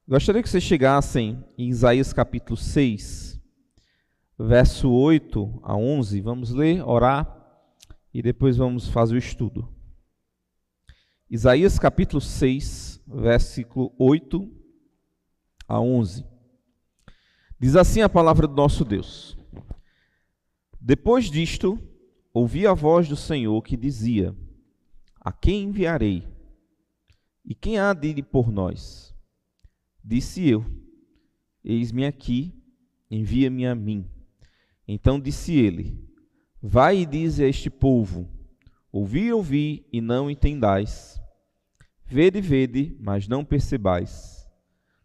Gostaria que vocês chegassem em Isaías capítulo 6, verso 8 a 11. Vamos ler, orar e depois vamos fazer o estudo. Isaías capítulo 6, versículo 8 a 11. Diz assim a palavra do nosso Deus: Depois disto, ouvi a voz do Senhor que dizia: A quem enviarei? E quem há de ir por nós? Disse eu: Eis-me aqui, envia-me a mim. Então disse ele: Vai e dize a este povo: Ouvi, e não entendais. Vede, vede, mas não percebais.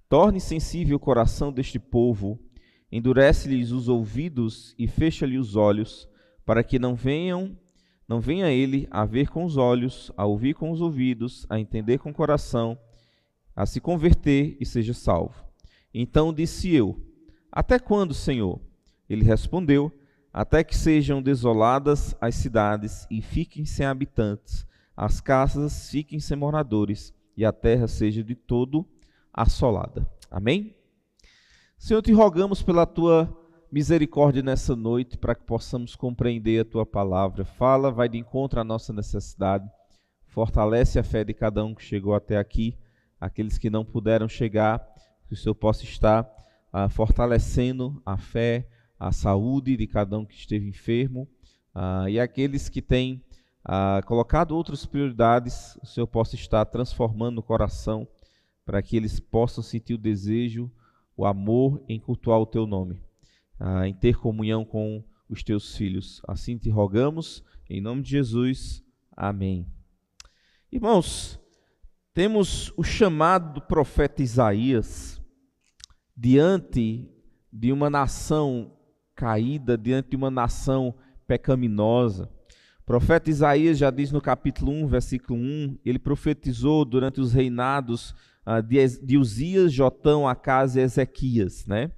Torne sensível o coração deste povo, endurece-lhes os ouvidos e fecha-lhe os olhos, para que não venha ele a ver com os olhos, a ouvir com os ouvidos, a entender com o coração, a se converter e seja salvo. Então disse eu: Até quando, Senhor? Ele respondeu: Até que sejam desoladas as cidades e fiquem sem habitantes, as casas fiquem sem moradores e a terra seja de todo assolada. Amém? Senhor, te rogamos pela tua misericórdia nessa noite, para que possamos compreender a tua palavra. Fala, vai de encontro à nossa necessidade, fortalece a fé de cada um que chegou até aqui. Aqueles que não puderam chegar, que o Senhor possa estar fortalecendo a fé, a saúde de cada um que esteve enfermo, e aqueles que têm colocado outras prioridades, o Senhor possa estar transformando o coração, para que eles possam sentir o desejo, o amor em cultuar o teu nome, em ter comunhão com os teus filhos. Assim te rogamos, em nome de Jesus. Amém. Irmãos, temos o chamado do profeta Isaías diante de uma nação caída, diante de uma nação pecaminosa. O profeta Isaías já diz no capítulo 1, versículo 1, ele profetizou durante os reinados de Uzias, Jotão, Acás e Ezequias, né?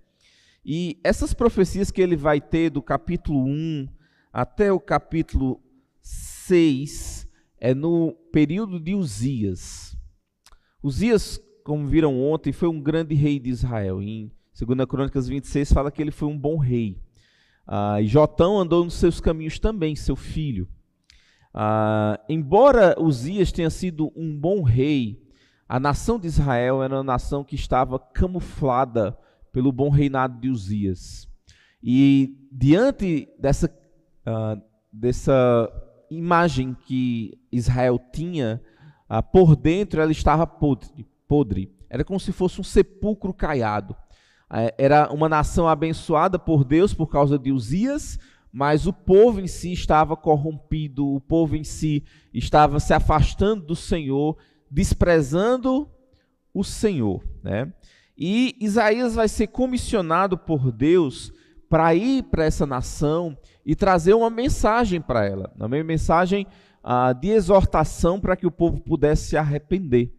E essas profecias que ele vai ter do capítulo 1 até o capítulo 6 é no período de Uzias. Uzias, como viram ontem, foi um grande rei de Israel. Em 2 Crônicas 26 fala que ele foi um bom rei. E Jotão andou nos seus caminhos também, seu filho. Embora Uzias tenha sido um bom rei, a nação de Israel era uma nação que estava camuflada pelo bom reinado de Uzias. E diante dessa imagem que Israel tinha, por dentro ela estava podre. Era como se fosse um sepulcro caiado. Era uma nação abençoada por Deus por causa de Uzias, mas o povo em si estava corrompido, o povo em si estava se afastando do Senhor, desprezando o Senhor, né? E Isaías vai ser comissionado por Deus para ir para essa nação e trazer uma mensagem para ela, uma mensagem de exortação para que o povo pudesse se arrepender,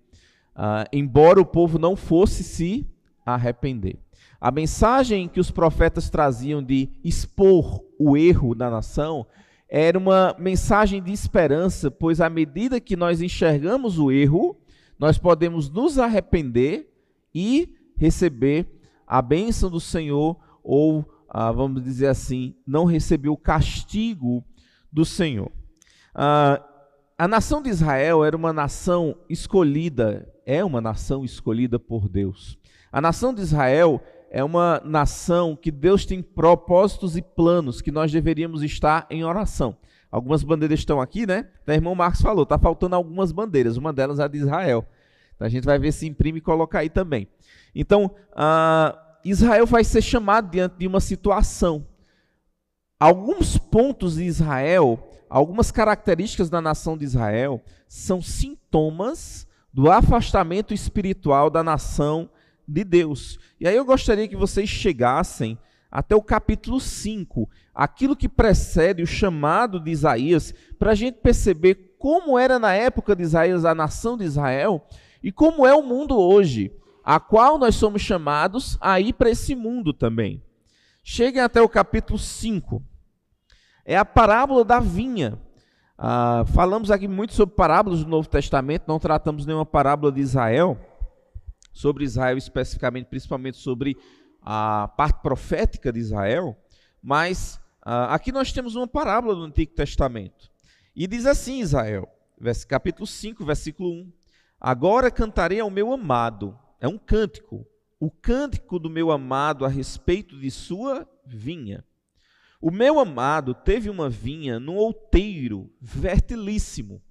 embora o povo não fosse se arrepender. A mensagem que os profetas traziam de expor o erro da nação era uma mensagem de esperança, pois à medida que nós enxergamos o erro, nós podemos nos arrepender e receber a bênção do Senhor, ou, vamos dizer assim, não receber o castigo do Senhor. A nação de Israel era uma nação escolhida, é uma nação escolhida por Deus. A nação de Israel é uma nação que Deus tem propósitos e planos, que nós deveríamos estar em oração. Algumas bandeiras estão aqui, né? O irmão Marcos falou, está faltando algumas bandeiras, uma delas é a de Israel. Então a gente vai ver se imprime e coloca aí também. Então, Israel vai ser chamado diante de uma situação. Alguns pontos de Israel, algumas características da nação de Israel são sintomas do afastamento espiritual da nação de Deus. E aí eu gostaria que vocês chegassem até o capítulo 5, aquilo que precede o chamado de Isaías, para a gente perceber como era na época de Isaías a nação de Israel e como é o mundo hoje, a qual nós somos chamados a ir para esse mundo também. Cheguem até o capítulo 5. É a parábola da vinha. Falamos aqui muito sobre parábolas do Novo Testamento, não tratamos nenhuma parábola de Israel. sobre Israel especificamente, principalmente sobre a parte profética de Israel, mas aqui nós temos uma parábola do Antigo Testamento. E diz assim Israel, capítulo 5, versículo 1. Agora cantarei ao meu amado, é um cântico, o cântico do meu amado a respeito de sua vinha. O meu amado teve uma vinha num outeiro fertilíssimo.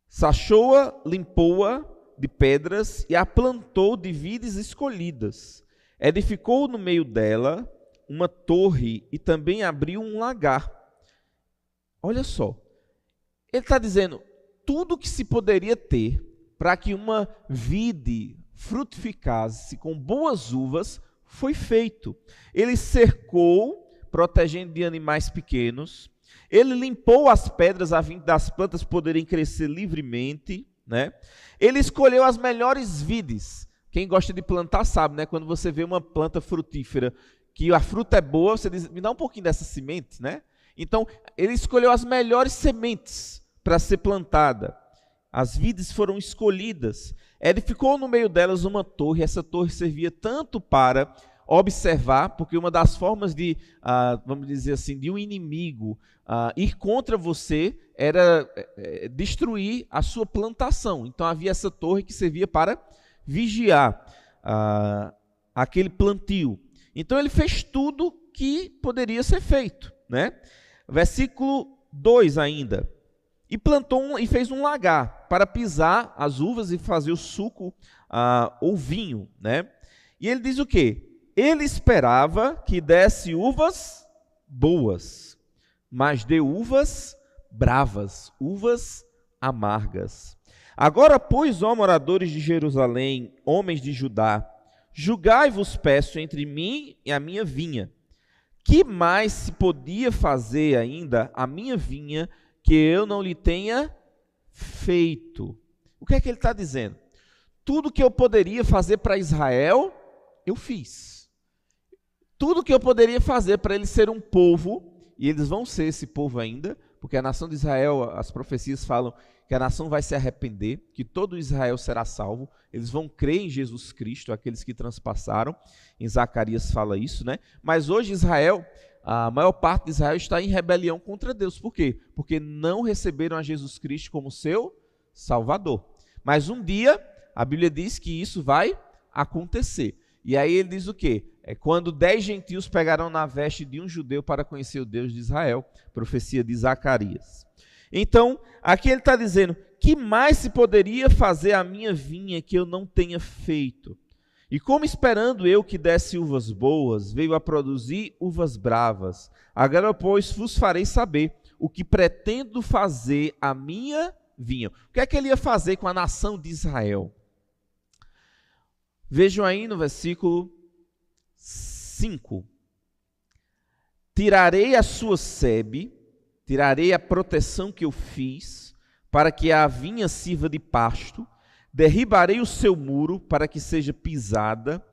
Sachou-a, limpou-a de pedras e a plantou de vides escolhidas. Edificou no meio dela uma torre e também abriu um lagar. Olha só, ele está dizendo tudo que se poderia ter para que uma vide frutificasse com boas uvas foi feito. Ele cercou, protegendo de animais pequenos. Ele limpou as pedras a fim das plantas poderem crescer livremente, né? Ele escolheu as melhores vides. Quem gosta de plantar sabe, né? Quando você vê uma planta frutífera que a fruta é boa, você diz, me dá um pouquinho dessa semente, né? Então, ele escolheu as melhores sementes para ser plantada. As vides foram escolhidas. Edificou no meio delas uma torre. Essa torre servia tanto para observar, porque uma das formas de, vamos dizer assim, de um inimigo ir contra você era destruir a sua plantação. Então havia essa torre que servia para vigiar aquele plantio. Então ele fez tudo que poderia ser feito, né? Versículo 2 ainda. E plantou e fez um lagar para pisar as uvas e fazer o suco ou vinho, né? E ele diz o quê? Ele esperava que desse uvas boas, mas deu uvas bravas, uvas amargas. Agora, pois, ó moradores de Jerusalém, homens de Judá, julgai-vos, peço, entre mim e a minha vinha. Que mais se podia fazer ainda a minha vinha que eu não lhe tenha feito? O que é que ele está dizendo? Tudo que eu poderia fazer para Israel, eu fiz. Tudo que eu poderia fazer para eles ser um povo, e eles vão ser esse povo ainda, porque a nação de Israel, as profecias falam que a nação vai se arrepender, que todo Israel será salvo, eles vão crer em Jesus Cristo, aqueles que transpassaram, em Zacarias fala isso, né? Mas hoje Israel, a maior parte de Israel está em rebelião contra Deus. Por quê? Porque não receberam a Jesus Cristo como seu Salvador. Mas um dia, a Bíblia diz que isso vai acontecer. E aí ele diz o quê? É quando 10 gentios pegarão na veste de um judeu para conhecer o Deus de Israel. Profecia de Zacarias. Então, aqui ele está dizendo, que mais se poderia fazer a minha vinha que eu não tenha feito? E como esperando eu que desse uvas boas, veio a produzir uvas bravas. Agora, pois, vos farei saber o que pretendo fazer a minha vinha. O que é que ele ia fazer com a nação de Israel? Vejam aí no versículo 5. Tirarei a sua sebe, tirarei a proteção que eu fiz, para que a vinha sirva de pasto, derribarei o seu muro para que seja pisada,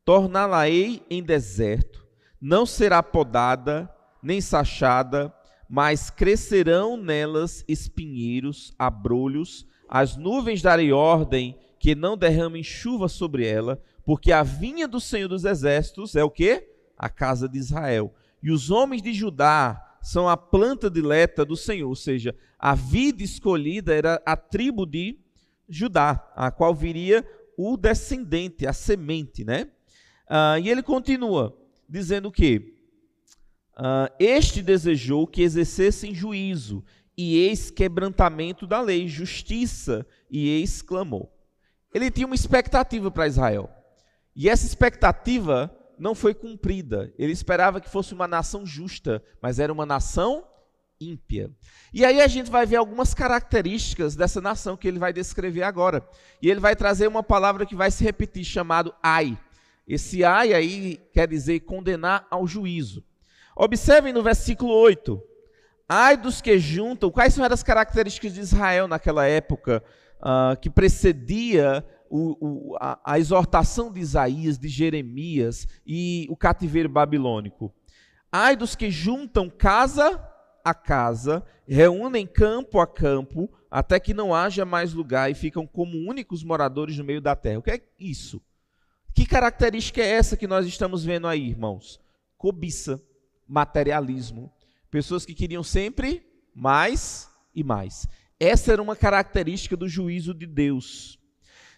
torná-la-ei em deserto, não será podada, nem sachada, mas crescerão nelas espinheiros, abrolhos, as nuvens darei ordem que não derramem chuva sobre ela, porque a vinha do Senhor dos Exércitos é o quê? A casa de Israel. E os homens de Judá são a planta dileta do Senhor, ou seja, a vida escolhida era a tribo de Judá, a qual viria o descendente, a semente, né? E ele continua dizendo que este desejou que exercessem juízo, e eis quebrantamento da lei, justiça, e eis clamou. Ele tinha uma expectativa para Israel, e essa expectativa não foi cumprida. Ele esperava que fosse uma nação justa, mas era uma nação ímpia. E aí a gente vai ver algumas características dessa nação que ele vai descrever agora. E ele vai trazer uma palavra que vai se repetir, chamado ai. Esse ai aí quer dizer condenar ao juízo. Observem no versículo 8. Ai dos que juntam. Quais são as características de Israel naquela época que precedia a exortação de Isaías, de Jeremias e o cativeiro babilônico? Ai dos que juntam casa a casa, reúnem campo a campo, até que não haja mais lugar e ficam como únicos moradores no meio da terra. O que é isso? Que característica é essa que nós estamos vendo aí, irmãos? Cobiça, materialismo, pessoas que queriam sempre mais e mais. Essa era uma característica do juízo de Deus.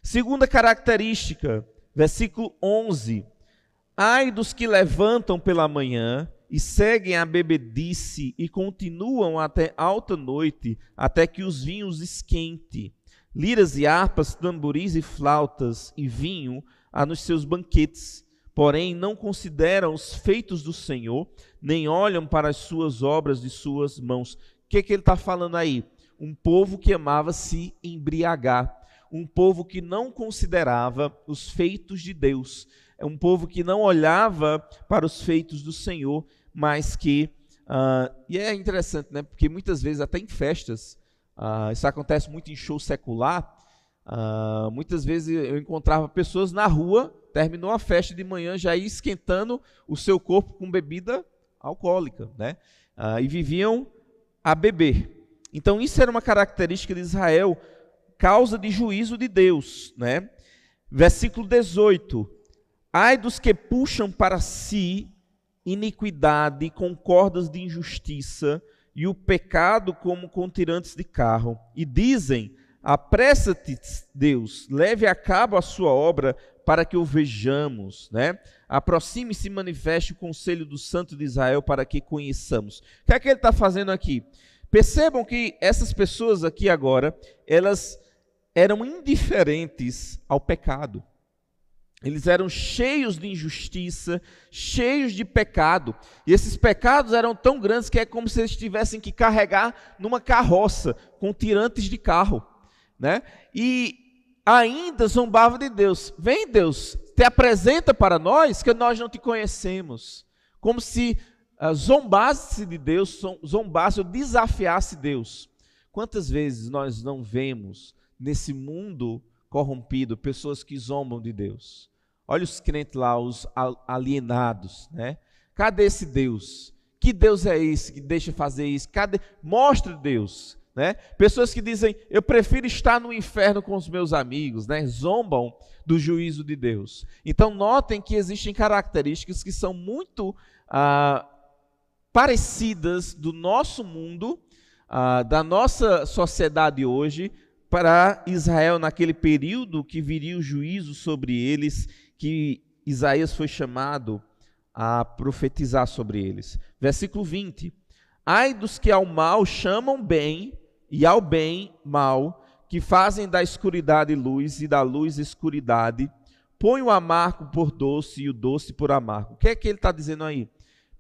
Segunda característica, versículo 11. Ai dos que levantam pela manhã e seguem a bebedice e continuam até alta noite, até que os vinhos esquente. Liras e harpas, tamboris e flautas e vinho há nos seus banquetes. Porém, não consideram os feitos do Senhor, nem olham para as suas obras de suas mãos. O que ele está falando aí? Um povo que amava se embriagar. Um povo que não considerava os feitos de Deus. É um povo que não olhava para os feitos do Senhor, mas que... e é interessante, né? Porque muitas vezes, até em festas, isso acontece muito em show secular, muitas vezes eu encontrava pessoas na rua, terminou a festa de manhã, já ia esquentando o seu corpo com bebida alcoólica, né? E viviam a beber. Então isso era uma característica de Israel, causa de juízo de Deus, né? Versículo 18. Ai dos que puxam para si iniquidade com cordas de injustiça e o pecado como com tirantes de carro. E dizem, apressa-te, Deus, leve a cabo a sua obra para que o vejamos, né? Aproxime-se e manifeste o conselho do Santo de Israel para que conheçamos. O que é que ele está fazendo aqui? Percebam que essas pessoas aqui agora, elas eram indiferentes ao pecado. Eles eram cheios de injustiça, cheios de pecado. E esses pecados eram tão grandes que é como se eles tivessem que carregar numa carroça com tirantes de carro, né? E ainda zombava de Deus. Vem, Deus, te apresenta para nós que nós não te conhecemos. Como se zombasse de Deus, zombasse ou desafiasse Deus. Quantas vezes nós não vemos nesse mundo corrompido pessoas que zombam de Deus? Olha os crentes lá, os alienados, né? Cadê esse Deus? Que Deus é esse que deixa fazer isso? Mostra Deus, né? Pessoas que dizem, eu prefiro estar no inferno com os meus amigos, né? Zombam do juízo de Deus. Então notem que existem características que são muito parecidas do nosso mundo, da nossa sociedade hoje, para Israel naquele período que viria o juízo sobre eles, que Isaías foi chamado a profetizar sobre eles. Versículo 20. Ai dos que ao mal chamam bem, e ao bem mal, que fazem da escuridade luz e da luz escuridade, põe o amargo por doce e o doce por amargo. O que é que ele está dizendo aí?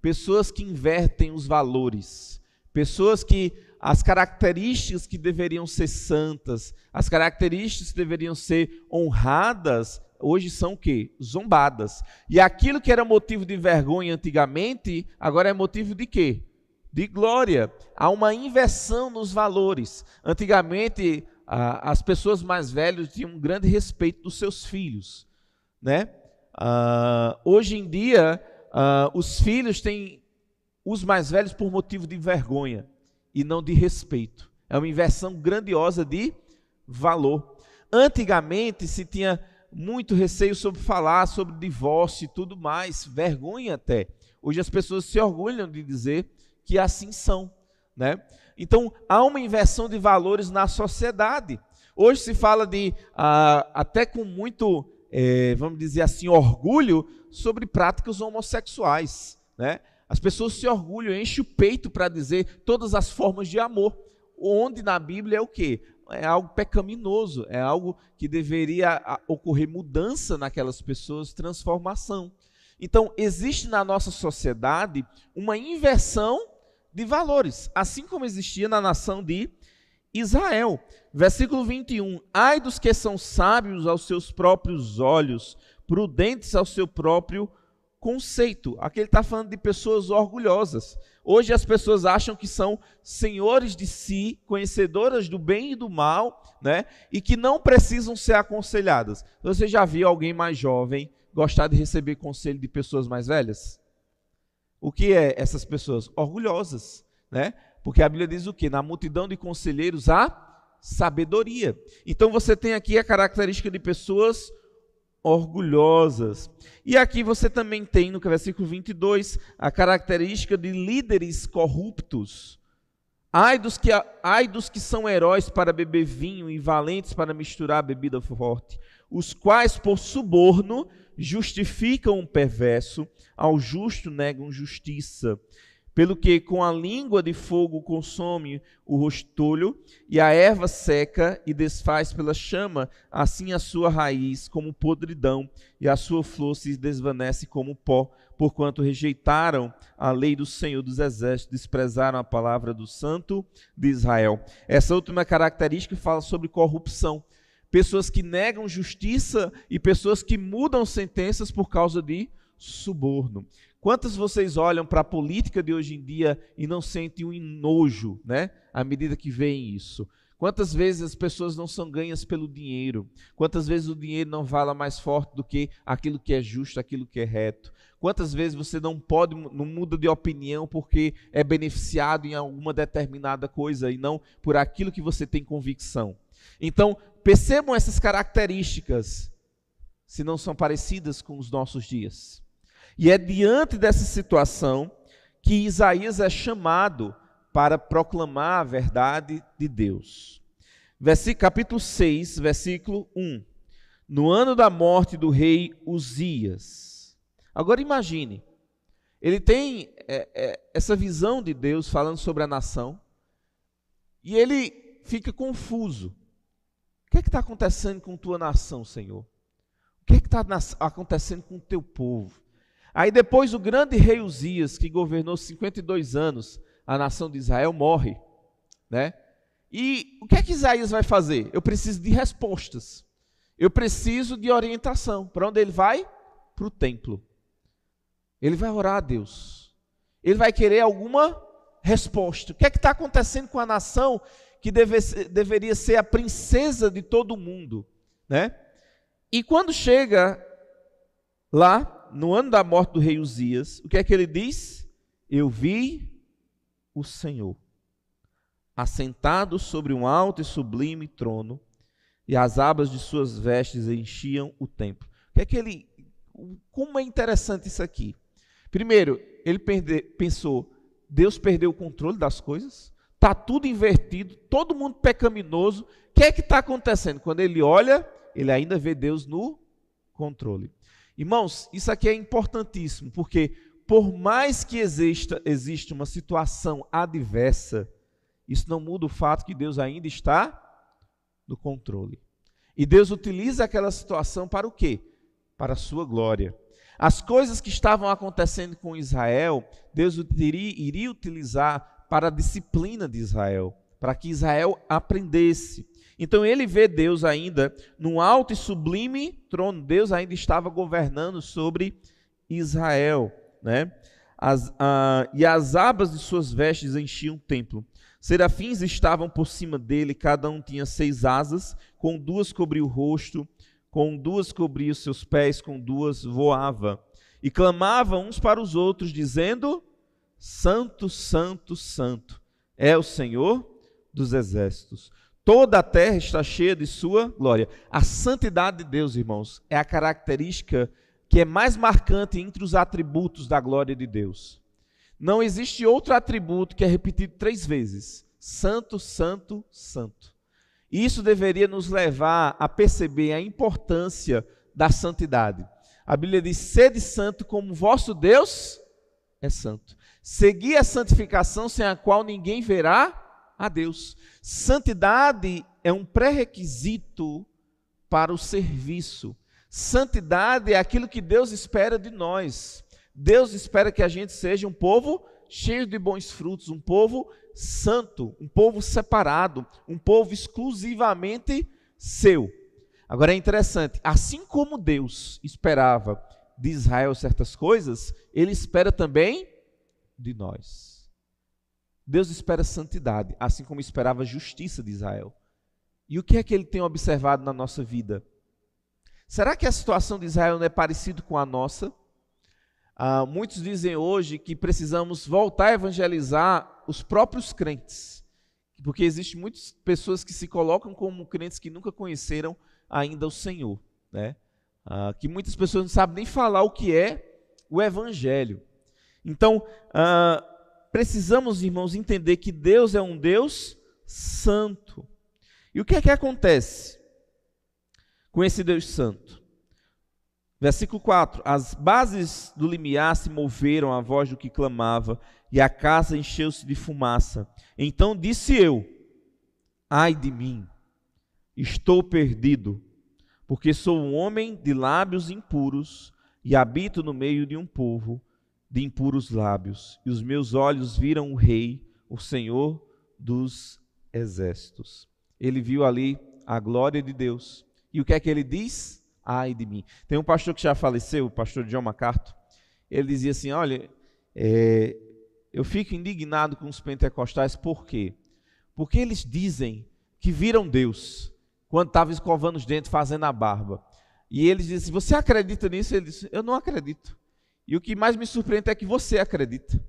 Pessoas que invertem os valores, pessoas que as características que deveriam ser santas, as características que deveriam ser honradas, hoje são o quê? Zombadas. E aquilo que era motivo de vergonha antigamente, agora é motivo de quê? De glória. Há uma inversão nos valores. Antigamente, as pessoas mais velhas tinham um grande respeito dos seus filhos, né? Hoje em dia, os filhos têm os mais velhos por motivo de vergonha e não de respeito. É uma inversão grandiosa de valor. Antigamente se tinha muito receio sobre falar sobre divórcio e tudo mais, vergonha até. Hoje as pessoas se orgulham de dizer que assim são, né? Então há uma inversão de valores na sociedade. Hoje se fala de, até com muito, vamos dizer assim, orgulho sobre práticas homossexuais, né? As pessoas se orgulham, enchem o peito para dizer todas as formas de amor, onde na Bíblia é o quê? É algo pecaminoso, é algo que deveria ocorrer mudança naquelas pessoas, transformação. Então, existe na nossa sociedade uma inversão de valores, assim como existia na nação de Israel. Versículo 21, ai dos que são sábios aos seus próprios olhos, prudentes ao seu próprio conceito. Aqui ele está falando de pessoas orgulhosas. Hoje as pessoas acham que são senhores de si, conhecedoras do bem e do mal, né? E que não precisam ser aconselhadas. Você já viu alguém mais jovem gostar de receber conselho de pessoas mais velhas? O que é essas pessoas? Orgulhosas, né? Porque a Bíblia diz o quê? Na multidão de conselheiros há sabedoria. Então você tem aqui a característica de pessoas orgulhosas. E aqui você também tem, no versículo 22, a característica de líderes corruptos. Ai dos que são heróis para beber vinho e valentes para misturar bebida forte, os quais por suborno justificam o perverso, ao justo negam justiça. Pelo que com a língua de fogo consome o rostolho, e a erva seca e desfaz pela chama, assim a sua raiz como podridão, e a sua flor se desvanece como pó, porquanto rejeitaram a lei do Senhor dos Exércitos, desprezaram a palavra do Santo de Israel. Essa última característica fala sobre corrupção. Pessoas que negam justiça e pessoas que mudam sentenças por causa de suborno. Quantos vocês olham para a política de hoje em dia e não sentem um enojo, né? À medida que veem isso? Quantas vezes as pessoas não são ganhas pelo dinheiro? Quantas vezes o dinheiro não fala mais forte do que aquilo que é justo, aquilo que é reto? Quantas vezes você não muda de opinião porque é beneficiado em alguma determinada coisa e não por aquilo que você tem convicção? Então, percebam essas características, se não são parecidas com os nossos dias. E é diante dessa situação que Isaías é chamado para proclamar a verdade de Deus. Capítulo 6, versículo 1. No ano da morte do rei Uzias. Agora imagine, ele tem essa visão de Deus falando sobre a nação, e ele fica confuso. O que é que está acontecendo com tua nação, Senhor? O que é que está acontecendo com o teu povo? Aí depois o grande rei Uzias, que governou 52 anos, a nação de Israel, morre, né? E o que é que Isaías vai fazer? Eu preciso de respostas. Eu preciso de orientação. Para onde ele vai? Para o templo. Ele vai orar a Deus. Ele vai querer alguma resposta. O que é que está acontecendo com a nação que deveria ser a princesa de todo mundo, né? E quando chega lá, no ano da morte do rei Uzias, o que é que ele diz? Eu vi o Senhor assentado sobre um alto e sublime trono, e as abas de suas vestes enchiam o templo. Como é interessante isso aqui. Primeiro, ele pensou, Deus perdeu o controle das coisas, está tudo invertido, todo mundo pecaminoso, o que é que está acontecendo? Quando ele olha, ele ainda vê Deus no controle. Irmãos, isso aqui é importantíssimo, porque por mais que exista uma situação adversa, isso não muda o fato que Deus ainda está no controle. E Deus utiliza aquela situação para o quê? Para a sua glória. As coisas que estavam acontecendo com Israel, Deus iria utilizar para a disciplina de Israel, para que Israel aprendesse. Então ele vê Deus ainda num alto e sublime trono. Deus ainda estava governando sobre Israel, né? E as abas de suas vestes enchiam o templo. Serafins estavam por cima dele, cada um tinha 6 asas, com 2 cobria o rosto, com 2 cobria os seus pés, com 2 voava. E clamavam uns para os outros, dizendo: Santo, Santo, Santo é o Senhor dos exércitos. Toda a terra está cheia de sua glória. A santidade de Deus, irmãos, é a característica que é mais marcante entre os atributos da glória de Deus. Não existe outro atributo que é repetido 3 vezes. Santo, Santo, Santo. E isso deveria nos levar a perceber a importância da santidade. A Bíblia diz: sede santo como vosso Deus é santo. Seguir a santificação sem a qual ninguém verá a Deus. Santidade é um pré-requisito para o serviço. Santidade é aquilo que Deus espera de nós. Deus espera que a gente seja um povo cheio de bons frutos, um povo santo, um povo separado, um povo exclusivamente seu. Agora é interessante, assim como Deus esperava de Israel certas coisas, Ele espera também de nós. Deus espera santidade, assim como esperava a justiça de Israel. E o que é que Ele tem observado na nossa vida? Será que a situação de Israel não é parecida com a nossa? Muitos dizem hoje que precisamos voltar a evangelizar os próprios crentes, porque existem muitas pessoas que se colocam como crentes que nunca conheceram ainda o Senhor, né? Que muitas pessoas não sabem nem falar o que é o evangelho. Então, precisamos, irmãos, entender que Deus é um Deus santo. E o que é que acontece com esse Deus santo? Versículo 4: as bases do limiar se moveram à voz do que clamava, e a casa encheu-se de fumaça. Então disse eu: ai de mim, estou perdido, porque sou um homem de lábios impuros, e habito no meio de um povo de impuros lábios, e os meus olhos viram o Rei, o Senhor dos exércitos. Ele viu ali a glória de Deus. E o que é que ele diz? Ai de mim. Tem um pastor que já faleceu, o pastor John MacArthur. Ele dizia assim: olha, eu fico indignado com os pentecostais. Por quê? Porque eles dizem que viram Deus quando estavam escovando os dentes, fazendo a barba. E eles dizem: você acredita nisso? Ele disse: eu não acredito. E o que mais me surpreende é que você acredita.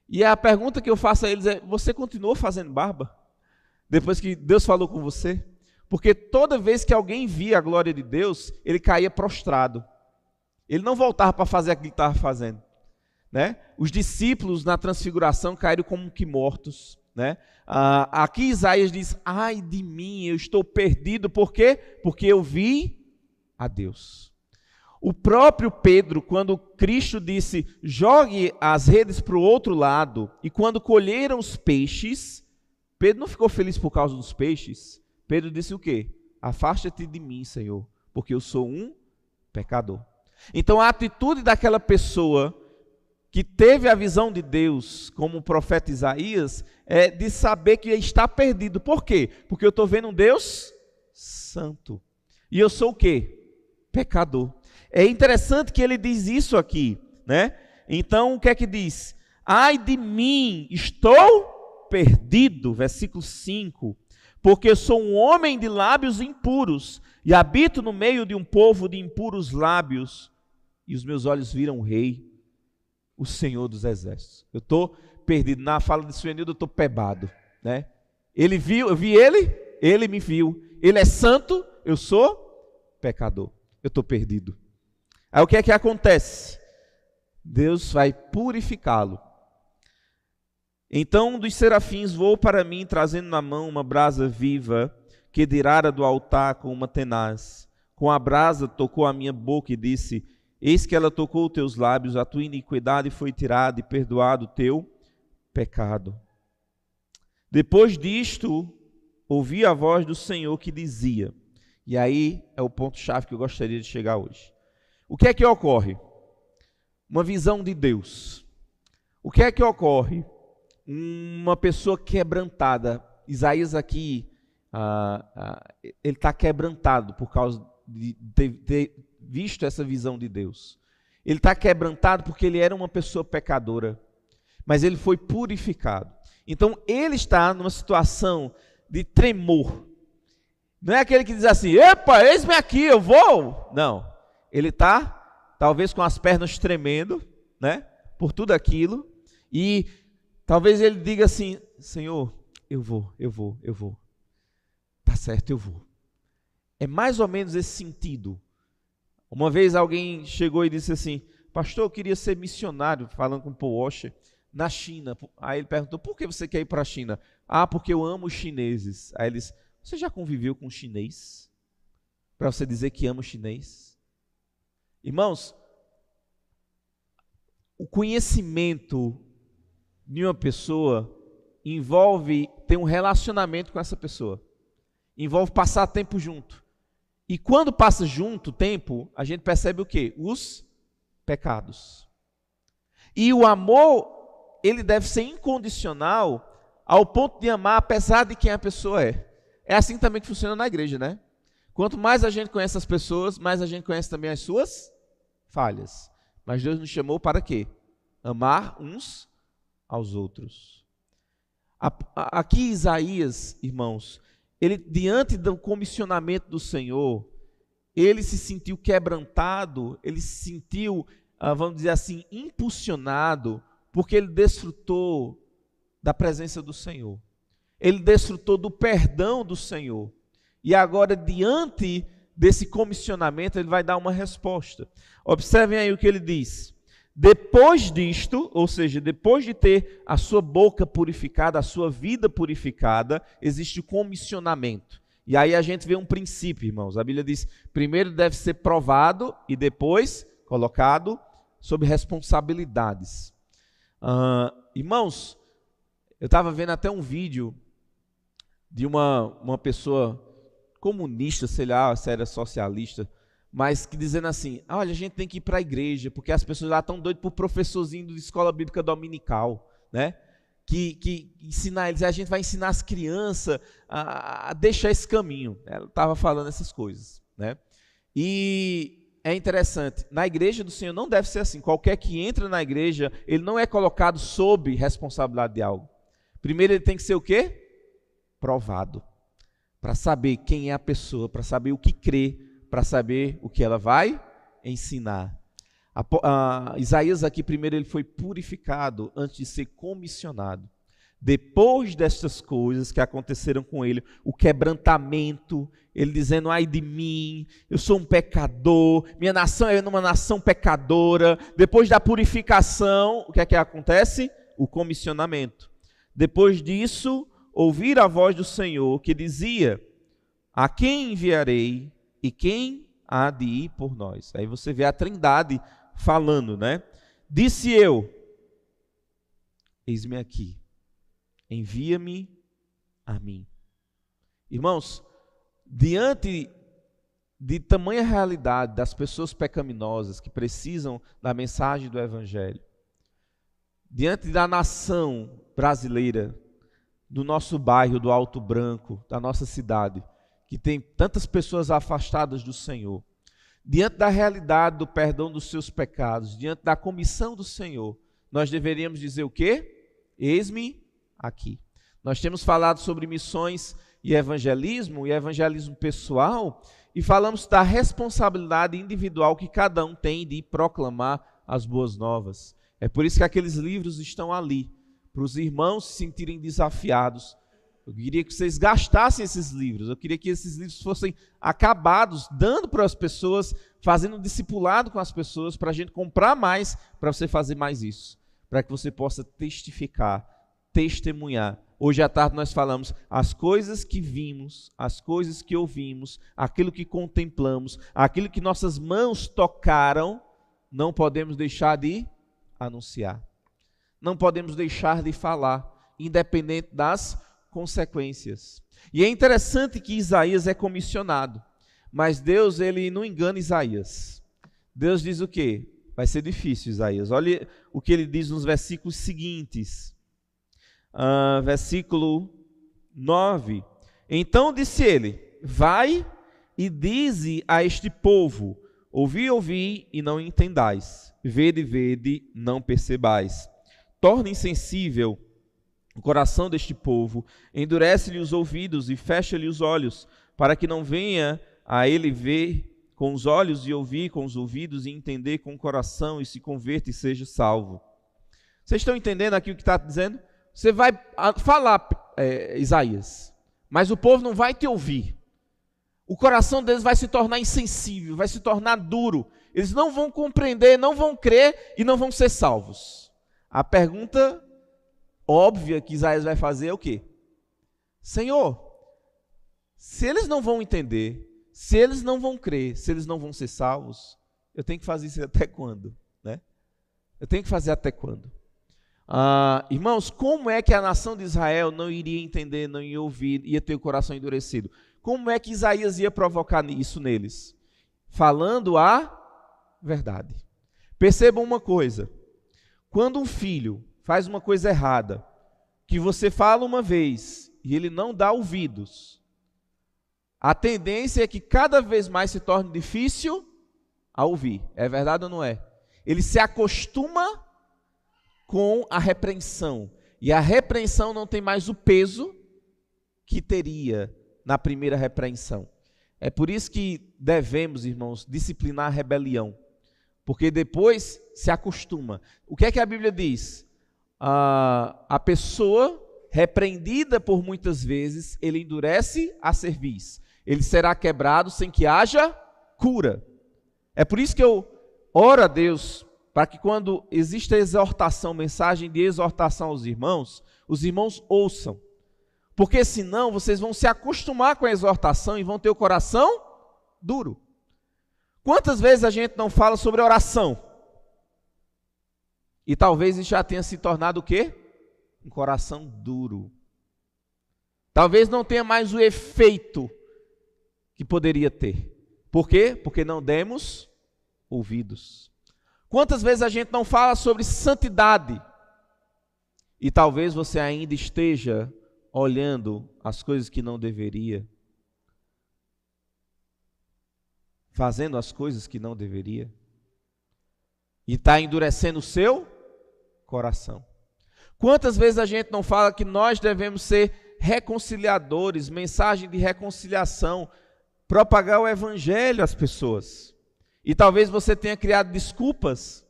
E a pergunta que eu faço a eles é: você continuou fazendo barba depois que Deus falou com você? Porque toda vez que alguém via a glória de Deus, ele caía prostrado. Ele não voltava para fazer aquilo que estava fazendo, né? Os discípulos na transfiguração caíram como que mortos, né? Aqui Isaías diz: ai de mim, eu estou perdido. Por quê? Porque eu vi a Deus. O próprio Pedro, quando Cristo disse: jogue as redes para o outro lado, e quando colheram os peixes, Pedro não ficou feliz por causa dos peixes. Pedro disse o quê? Afasta-te de mim, Senhor, porque eu sou um pecador. Então a atitude daquela pessoa que teve a visão de Deus, como o profeta Isaías, é de saber que está perdido. Por quê? Porque eu estou vendo um Deus santo. E eu sou o quê? Pecador. É interessante que ele diz isso aqui, né? Então o que é que diz? Ai de mim, estou perdido, versículo 5, porque sou um homem de lábios impuros, e habito no meio de um povo de impuros lábios, e os meus olhos viram o Rei, o Senhor dos exércitos. Eu estou perdido. Na fala de Suenildo, eu estou pebado, né? Ele viu, eu vi ele me viu. Ele é santo, eu sou pecador. Eu estou perdido. Aí o que é que acontece? Deus vai purificá-lo. Então um dos serafins voou para mim, trazendo na mão uma brasa viva, que tirara do altar com uma tenaz. Com a brasa tocou a minha boca e disse: eis que ela tocou os teus lábios, a tua iniquidade foi tirada e perdoado o teu pecado. Depois disto, ouvi a voz do Senhor que dizia, e aí é o ponto-chave que eu gostaria de chegar hoje. O que é que ocorre? Uma visão de Deus. O que é que ocorre? Uma pessoa quebrantada. Isaías aqui, ele está quebrantado por causa de ter visto essa visão de Deus. Ele está quebrantado porque ele era uma pessoa pecadora, mas ele foi purificado. Então ele está numa situação de tremor. Não é aquele que diz assim: epa, eis-me aqui, eu vou. Não, ele está talvez com as pernas tremendo, né, por tudo aquilo, e talvez ele diga assim: Senhor, eu vou. Tá certo, eu vou. É mais ou menos esse sentido. Uma vez alguém chegou e disse assim: pastor, eu queria ser missionário, falando com Paul Washer, na China. Aí ele perguntou: por que você quer ir para a China? Ah, porque eu amo os chineses. Aí ele disse: você já conviveu com um chinês? Para você dizer que ama o chinês? Irmãos, o conhecimento de uma pessoa envolve ter um relacionamento com essa pessoa. Envolve passar tempo junto. E quando passa junto o tempo, a gente percebe o quê? Os pecados. E o amor, ele deve ser incondicional ao ponto de amar apesar de quem a pessoa é. É assim também que funciona na igreja, né? Quanto mais a gente conhece as pessoas, mais a gente conhece também as suas falhas. Mas Deus nos chamou para quê? Amar uns aos outros. Aqui Isaías, irmãos, ele, diante do comissionamento do Senhor, ele se sentiu quebrantado, ele se sentiu vamos dizer assim, impulsionado, porque ele desfrutou da presença do Senhor. Ele desfrutou do perdão do Senhor. E agora, diante desse comissionamento, ele vai dar uma resposta. Observem aí o que ele diz. Depois disto, ou seja, depois de ter a sua boca purificada, a sua vida purificada, existe o comissionamento. E aí a gente vê um princípio, irmãos. A Bíblia diz, primeiro deve ser provado e depois colocado sob responsabilidades. Irmãos, eu estava vendo até um vídeo de uma pessoa comunista, sei lá, se era socialista, mas que dizendo assim, olha, a gente tem que ir para a igreja, porque as pessoas lá estão doidas por professorzinho de escola bíblica dominical, né? Que ensinar eles, a gente vai ensinar as crianças a deixar esse caminho. Ela estava falando essas coisas, né? E é interessante, na igreja do Senhor não deve ser assim. Qualquer que entra na igreja, ele não é colocado sob responsabilidade de algo. Primeiro ele tem que ser o quê? Provado. Para saber quem é a pessoa, para saber o que crê, para saber o que ela vai ensinar. Isaías aqui, primeiro ele foi purificado antes de ser comissionado. Depois destas coisas que aconteceram com ele, o quebrantamento, ele dizendo, ai de mim, eu sou um pecador, minha nação é uma nação pecadora. Depois da purificação, o que é que acontece? O comissionamento. Depois disso, ouvir a voz do Senhor que dizia, a quem enviarei e quem há de ir por nós? Aí você vê a Trindade falando, né? Disse eu, eis-me aqui, envia-me a mim. Irmãos, diante de tamanha realidade das pessoas pecaminosas que precisam da mensagem do Evangelho, diante da nação brasileira, do nosso bairro, do Alto Branco, da nossa cidade, que tem tantas pessoas afastadas do Senhor, diante da realidade do perdão dos seus pecados, diante da comissão do Senhor, nós deveríamos dizer o quê? Eis-me aqui. Nós temos falado sobre missões e evangelismo pessoal, e falamos da responsabilidade individual que cada um tem de proclamar as boas novas. É por isso que aqueles livros estão ali, para os irmãos se sentirem desafiados. Eu queria que vocês gastassem esses livros, eu queria que esses livros fossem acabados, dando para as pessoas, fazendo um discipulado com as pessoas, para a gente comprar mais, para você fazer mais isso, para que você possa testificar, testemunhar. Hoje à tarde nós falamos as coisas que vimos, as coisas que ouvimos, aquilo que contemplamos, aquilo que nossas mãos tocaram, não podemos deixar de anunciar. Não podemos deixar de falar, independente das consequências. E é interessante que Isaías é comissionado, mas Deus, ele não engana Isaías. Deus diz o quê? Vai ser difícil, Isaías. Olha o que ele diz nos versículos seguintes. Versículo 9. Então disse ele, vai e dize a este povo, ouvi e não entendais, vede, não percebais. Torna insensível o coração deste povo, endurece-lhe os ouvidos e fecha-lhe os olhos, para que não venha a ele ver com os olhos e ouvir com os ouvidos e entender com o coração e se converta e seja salvo. Vocês estão entendendo aqui o que está dizendo? Você vai falar, Isaías, mas o povo não vai te ouvir. O coração deles vai se tornar insensível, vai se tornar duro. Eles não vão compreender, não vão crer e não vão ser salvos. A pergunta óbvia que Isaías vai fazer é o quê? Senhor, se eles não vão entender, se eles não vão crer, se eles não vão ser salvos, eu tenho que fazer isso até quando? Né? Eu tenho que fazer até quando? Irmãos, como é que a nação de Israel não iria entender, não ia ouvir, ia ter o coração endurecido? Como é que Isaías ia provocar isso neles? Falando a verdade. Percebam uma coisa, quando um filho faz uma coisa errada, que você fala uma vez e ele não dá ouvidos, a tendência é que cada vez mais se torne difícil a ouvir. É verdade ou não é? Ele se acostuma com a repreensão, e a repreensão não tem mais o peso que teria na primeira repreensão. É por isso que devemos, irmãos, disciplinar a rebelião, porque depois se acostuma. O que é que a Bíblia diz? A pessoa repreendida por muitas vezes, ele endurece a cerviz. Ele será quebrado sem que haja cura. É por isso que eu oro a Deus, para que quando existe exortação, mensagem de exortação aos irmãos, os irmãos ouçam. Porque senão vocês vão se acostumar com a exortação e vão ter o coração duro. Quantas vezes a gente não fala sobre oração? E talvez isso já tenha se tornado o quê? Um coração duro. Talvez não tenha mais o efeito que poderia ter. Por quê? Porque não demos ouvidos. Quantas vezes a gente não fala sobre santidade? E talvez você ainda esteja olhando as coisas que não deveria, fazendo as coisas que não deveria, e está endurecendo o seu coração. Quantas vezes a gente não fala que nós devemos ser reconciliadores, mensagem de reconciliação, propagar o evangelho às pessoas, e talvez você tenha criado desculpas,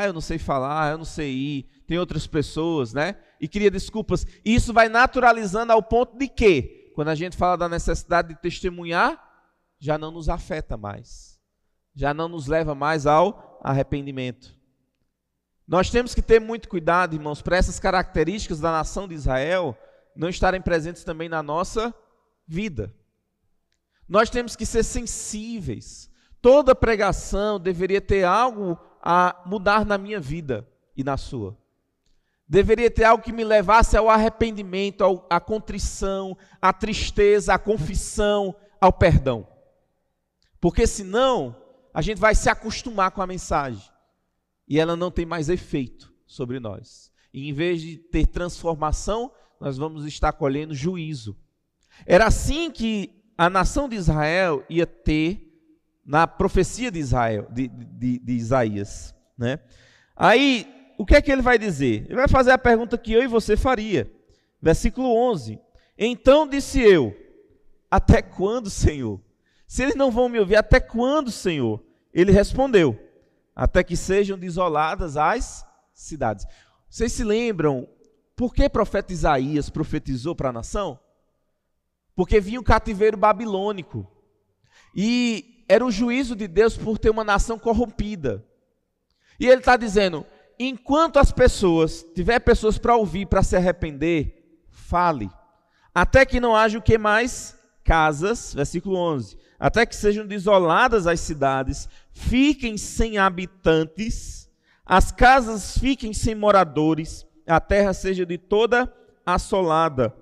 eu não sei falar, eu não sei ir, tem outras pessoas, né? E cria desculpas. E isso vai naturalizando ao ponto de que, quando a gente fala da necessidade de testemunhar, já não nos afeta mais. Já não nos leva mais ao arrependimento. Nós temos que ter muito cuidado, irmãos, para essas características da nação de Israel não estarem presentes também na nossa vida. Nós temos que ser sensíveis. Toda pregação deveria ter algo a mudar na minha vida e na sua. Deveria ter algo que me levasse ao arrependimento, à contrição, à tristeza, à confissão, ao perdão. Porque senão, a gente vai se acostumar com a mensagem e ela não tem mais efeito sobre nós. E em vez de ter transformação, nós vamos estar colhendo juízo. Era assim que a nação de Israel ia ter na profecia de Israel, de Isaías, né? Aí, o que é que ele vai dizer? Ele vai fazer a pergunta que eu e você faria. Versículo 11. Então disse eu, até quando, Senhor? Se eles não vão me ouvir, até quando, Senhor? Ele respondeu, até que sejam desoladas as cidades. Vocês se lembram por que o profeta Isaías profetizou para a nação? Porque vinha o cativeiro babilônico. E era o juízo de Deus por ter uma nação corrompida. E ele está dizendo, enquanto as pessoas, tiver pessoas para ouvir, para se arrepender, fale. Até que não haja o que mais? Casas, versículo 11. Até que sejam desoladas as cidades, fiquem sem habitantes, as casas fiquem sem moradores, a terra seja de toda assolada,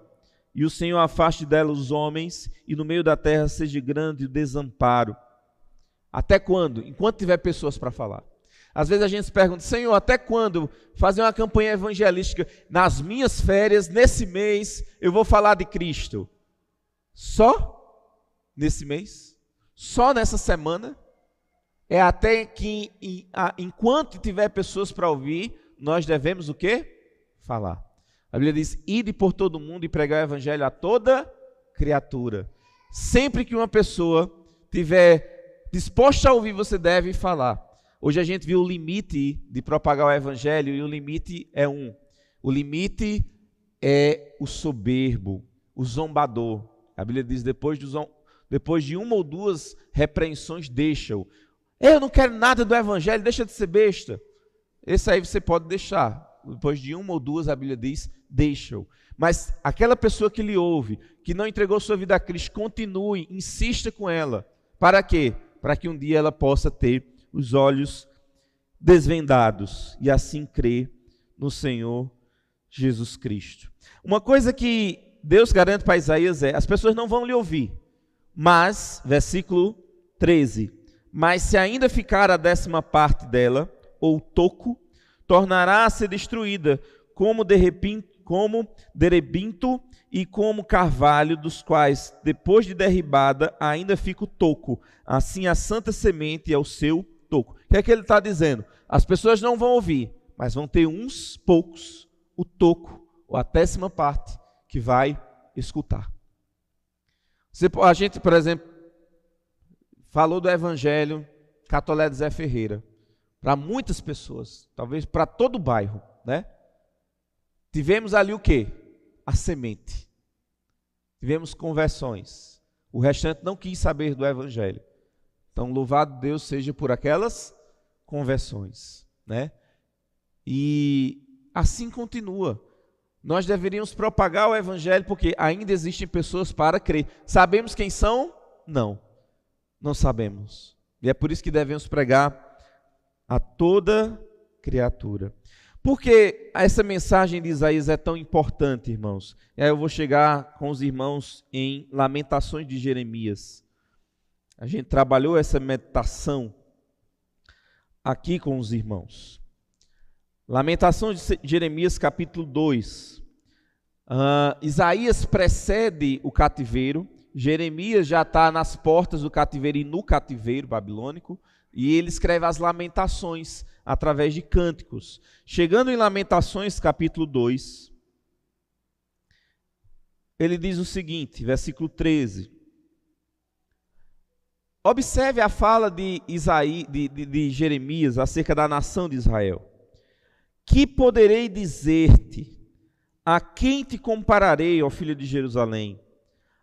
e o Senhor afaste dela os homens, e no meio da terra seja grande o desamparo. Até quando? Enquanto tiver pessoas para falar. Às vezes a gente se pergunta, Senhor, até quando fazer uma campanha evangelística? Nas minhas férias, nesse mês, eu vou falar de Cristo. Só nesse mês? Só nessa semana? É até que, enquanto tiver pessoas para ouvir, nós devemos o quê? Falar. A Bíblia diz, ide por todo mundo e pregar o evangelho a toda criatura. Sempre que uma pessoa tiver disposta a ouvir, você deve falar. Hoje a gente viu o limite de propagar o evangelho, e o limite é um. O limite é o soberbo, o zombador. A Bíblia diz, depois de uma ou duas repreensões, deixa-o. Eu não quero nada do evangelho, deixa de ser besta. Esse aí você pode deixar. Depois de uma ou duas, a Bíblia diz, deixa-o. Mas aquela pessoa que lhe ouve, que não entregou sua vida a Cristo, continue, insista com ela. Para quê? Para que um dia ela possa ter os olhos desvendados e assim crer no Senhor Jesus Cristo. Uma coisa que Deus garante para Isaías é, as pessoas não vão lhe ouvir, mas, versículo 13, mas se ainda ficar a 10ª parte dela, ou toco, tornará a ser destruída, como derebinto e como carvalho, dos quais, depois de derribada, ainda fica o toco. Assim a santa semente é o seu toco. O que é que ele está dizendo? As pessoas não vão ouvir, mas vão ter uns poucos, o toco, ou a 10ª parte, que vai escutar. A gente, por exemplo, falou do evangelho Catolé de Zé Ferreira. para muitas pessoas, talvez para todo o bairro, né? Tivemos ali o quê? A semente. Tivemos conversões. O restante não quis saber do evangelho. Então, louvado Deus seja por aquelas conversões, né? E assim continua. Nós deveríamos propagar o evangelho porque ainda existem pessoas para crer. Sabemos quem são? Não sabemos. E é por isso que devemos pregar a toda criatura. Por que essa mensagem de Isaías é tão importante, irmãos? E aí eu vou chegar com os irmãos em Lamentações de Jeremias. A gente trabalhou essa meditação aqui com os irmãos. Lamentações de Jeremias, capítulo 2. Isaías precede o cativeiro. Jeremias já está nas portas do cativeiro e no cativeiro babilônico. E ele escreve as lamentações através de cânticos. Chegando em Lamentações, capítulo 2, ele diz o seguinte, versículo 13. Observe a fala de Jeremias acerca da nação de Israel. Que poderei dizer-te? A quem te compararei, ó filho de Jerusalém?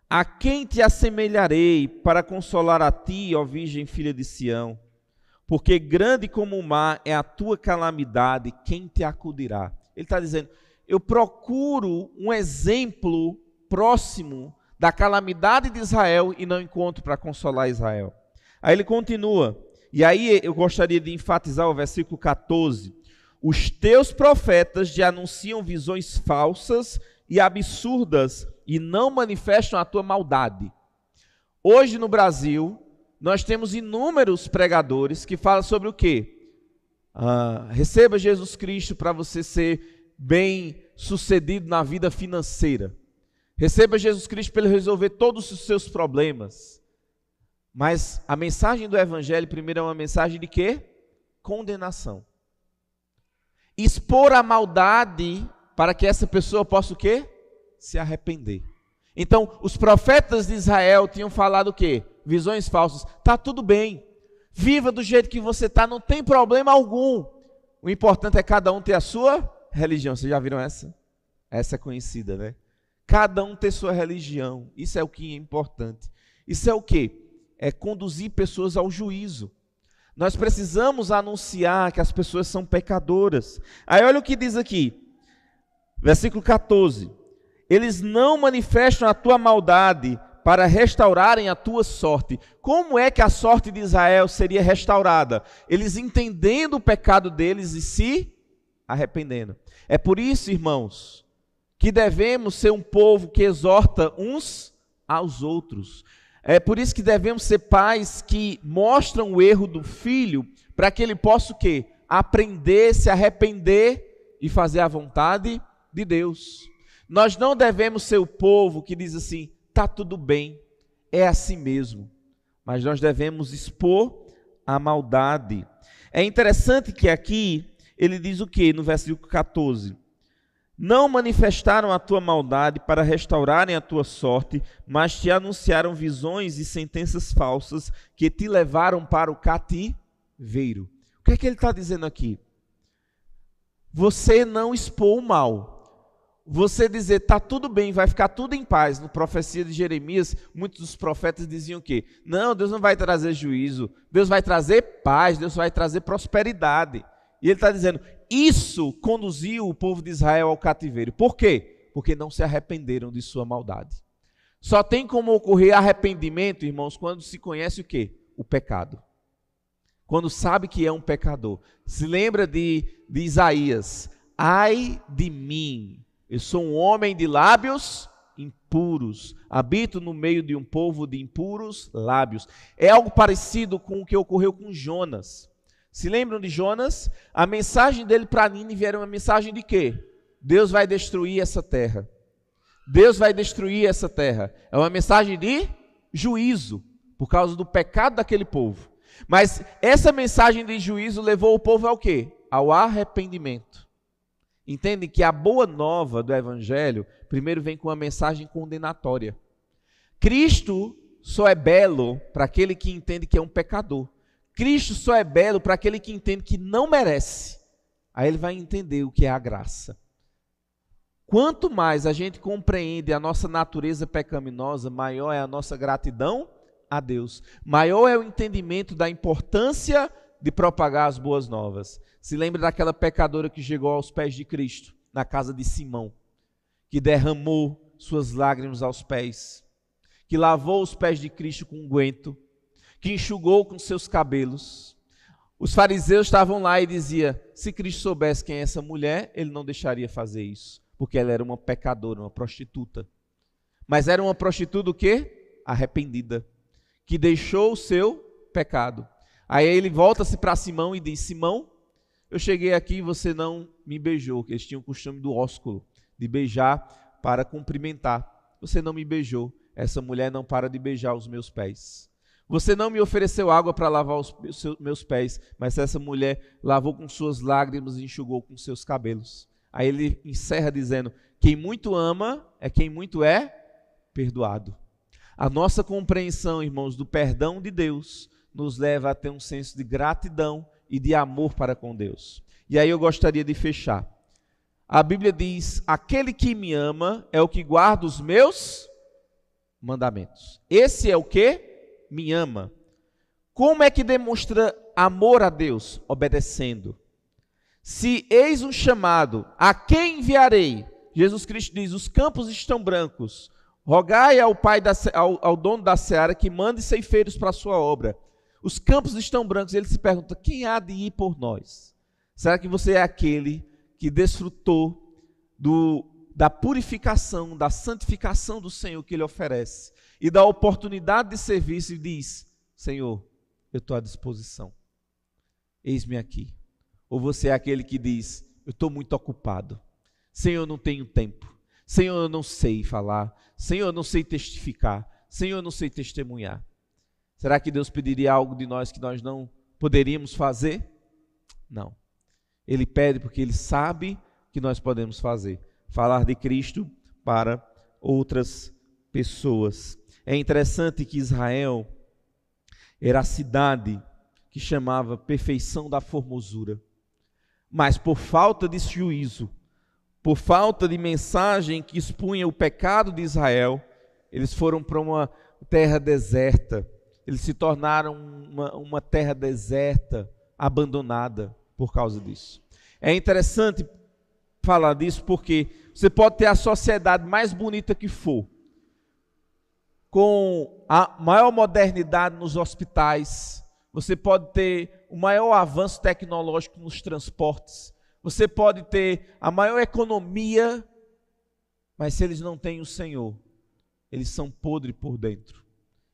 A quem te assemelharei para consolar a ti, ó virgem filha de Sião? Porque grande como o mar é a tua calamidade, quem te acudirá? Ele está dizendo, eu procuro um exemplo próximo da calamidade de Israel e não encontro para consolar Israel. Aí ele continua, e aí eu gostaria de enfatizar o versículo 14. Os teus profetas te anunciam visões falsas e absurdas e não manifestam a tua maldade. Hoje no Brasil, nós temos inúmeros pregadores que falam sobre o quê? Receba Jesus Cristo para você ser bem sucedido na vida financeira. Receba Jesus Cristo para ele resolver todos os seus problemas. Mas a mensagem do Evangelho, primeiro, é uma mensagem de quê? Condenação. Expor a maldade para que essa pessoa possa o quê? Se arrepender. Então, os profetas de Israel tinham falado o quê? Visões falsas. Está tudo bem. Viva do jeito que você está, não tem problema algum. O importante é cada um ter a sua religião. Vocês já viram essa? Essa é conhecida, né? Cada um ter sua religião. Isso é o que é importante. Isso é o quê? É conduzir pessoas ao juízo. Nós precisamos anunciar que as pessoas são pecadoras. Aí olha o que diz aqui. Versículo 14. Eles não manifestam a tua maldade para restaurarem a tua sorte. Como é que a sorte de Israel seria restaurada? Eles entendendo o pecado deles e se arrependendo. É por isso, irmãos, que devemos ser um povo que exorta uns aos outros. É por isso que devemos ser pais que mostram o erro do filho para que ele possa o quê? Aprender, se arrepender e fazer a vontade de Deus. Nós não devemos ser o povo que diz assim, está tudo bem, é assim mesmo. Mas nós devemos expor a maldade. É interessante que aqui ele diz o quê? No versículo 14. Não manifestaram a tua maldade para restaurarem a tua sorte, mas te anunciaram visões e sentenças falsas que te levaram para o cativeiro. O que é que ele está dizendo aqui? Você não expor o mal. Você dizer, está tudo bem, vai ficar tudo em paz. No profecia de Jeremias, muitos dos profetas diziam o quê? Não, Deus não vai trazer juízo, Deus vai trazer paz, Deus vai trazer prosperidade. E ele está dizendo, isso conduziu o povo de Israel ao cativeiro. Por quê? Porque não se arrependeram de sua maldade. Só tem como ocorrer arrependimento, irmãos, quando se conhece o quê? O pecado. Quando sabe que é um pecador. Se lembra de Isaías, ai de mim, eu sou um homem de lábios impuros, habito no meio de um povo de impuros lábios. É algo parecido com o que ocorreu com Jonas. Se lembram de Jonas? A mensagem dele para Nínive era uma mensagem de quê? Deus vai destruir essa terra. Deus vai destruir essa terra. É uma mensagem de juízo, por causa do pecado daquele povo. Mas essa mensagem de juízo levou o povo ao quê? Ao arrependimento. Entende que a boa nova do Evangelho, primeiro vem com uma mensagem condenatória. Cristo só é belo para aquele que entende que é um pecador. Cristo só é belo para aquele que entende que não merece. Aí ele vai entender o que é a graça. Quanto mais a gente compreende a nossa natureza pecaminosa, maior é a nossa gratidão a Deus. Maior é o entendimento da importância de propagar as boas novas. Se lembra daquela pecadora que chegou aos pés de Cristo, na casa de Simão, que derramou suas lágrimas aos pés, que lavou os pés de Cristo com unguento, que enxugou com seus cabelos. Os fariseus estavam lá e diziam, se Cristo soubesse quem é essa mulher, ele não deixaria fazer isso, porque ela era uma pecadora, uma prostituta. Mas era uma prostituta o quê? Arrependida, que deixou o seu pecado. Aí ele volta-se para Simão e diz, Simão, eu cheguei aqui e você não me beijou, que eles tinham o costume do ósculo, de beijar para cumprimentar. Você não me beijou, essa mulher não para de beijar os meus pés. Você não me ofereceu água para lavar os meus pés, mas essa mulher lavou com suas lágrimas e enxugou com seus cabelos. Aí ele encerra dizendo, quem muito ama é quem muito é perdoado. A nossa compreensão, irmãos, do perdão de Deus nos leva a ter um senso de gratidão e de amor para com Deus. E aí eu gostaria de fechar. A Bíblia diz, aquele que me ama é o que guarda os meus mandamentos. Esse é o que me ama. Como é que demonstra amor a Deus? Obedecendo. Se eis um chamado, a quem enviarei? Jesus Cristo diz, os campos estão brancos. Rogai ao pai ao dono da seara que mande ceifeiros para a sua obra. Os campos estão brancos. Ele se pergunta, quem há de ir por nós? Será que você é aquele que desfrutou da purificação, da santificação do Senhor que Ele oferece? E da oportunidade de serviço e diz, Senhor, eu estou à disposição. Eis-me aqui. Ou você é aquele que diz, eu estou muito ocupado. Senhor, eu não tenho tempo. Senhor, eu não sei falar. Senhor, eu não sei testificar. Senhor, eu não sei testemunhar. Será que Deus pediria algo de nós que nós não poderíamos fazer? Não. Ele pede porque Ele sabe que nós podemos fazer. Falar de Cristo para outras pessoas. É interessante que Israel era a cidade que chamava perfeição da formosura. Mas por falta de juízo, por falta de mensagem que expunha o pecado de Israel, eles foram para uma terra deserta. Eles se tornaram uma terra deserta, abandonada por causa disso. É interessante falar disso porque você pode ter a sociedade mais bonita que for, com a maior modernidade nos hospitais, você pode ter o maior avanço tecnológico nos transportes, você pode ter a maior economia, mas se eles não têm o Senhor, eles são podres por dentro.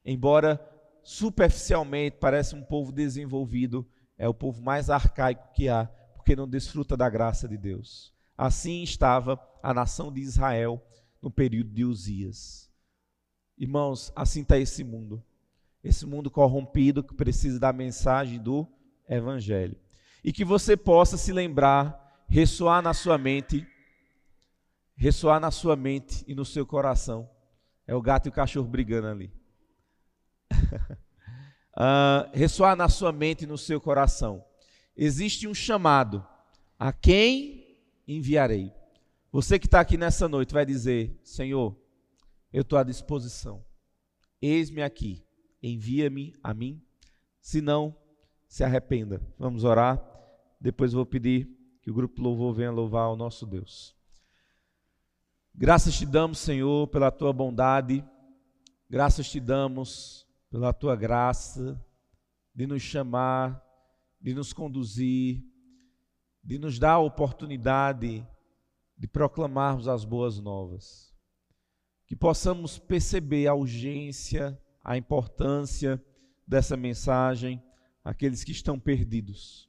Embora superficialmente pareça um povo desenvolvido, é o povo mais arcaico que há, porque não desfruta da graça de Deus. Assim estava a nação de Israel no período de Uzias. Irmãos, assim está esse mundo corrompido que precisa da mensagem do Evangelho. E que você possa se lembrar, ressoar na sua mente e no seu coração. É o gato e o cachorro brigando ali. Ressoar na sua mente e no seu coração. Existe um chamado, a quem enviarei? Você que está aqui nessa noite vai dizer, Senhor, eu estou à disposição. Eis-me aqui, envia-me a mim. Se não, se arrependa. Vamos orar. Depois eu vou pedir que o grupo louvor venha louvar o nosso Deus. Graças te damos, Senhor, pela tua bondade. Graças te damos pela tua graça de nos chamar, de nos conduzir, de nos dar a oportunidade de proclamarmos as boas novas. Que possamos perceber a urgência, a importância dessa mensagem àqueles que estão perdidos,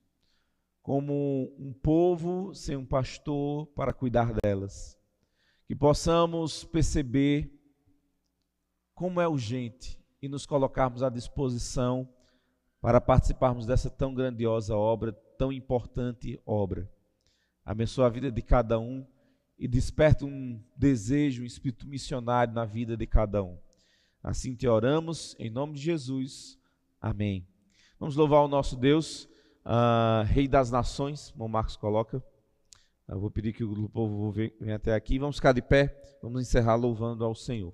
como um povo sem um pastor para cuidar delas. Que possamos perceber como é urgente e nos colocarmos à disposição para participarmos dessa tão grandiosa obra, tão importante obra. Abençoa a vida de cada um e desperta um desejo, um espírito missionário na vida de cada um. Assim te oramos, em nome de Jesus. Amém. Vamos louvar o nosso Deus, Rei das Nações, como o Marcos coloca. Eu vou pedir que o povo venha até aqui. Vamos ficar de pé, vamos encerrar louvando ao Senhor.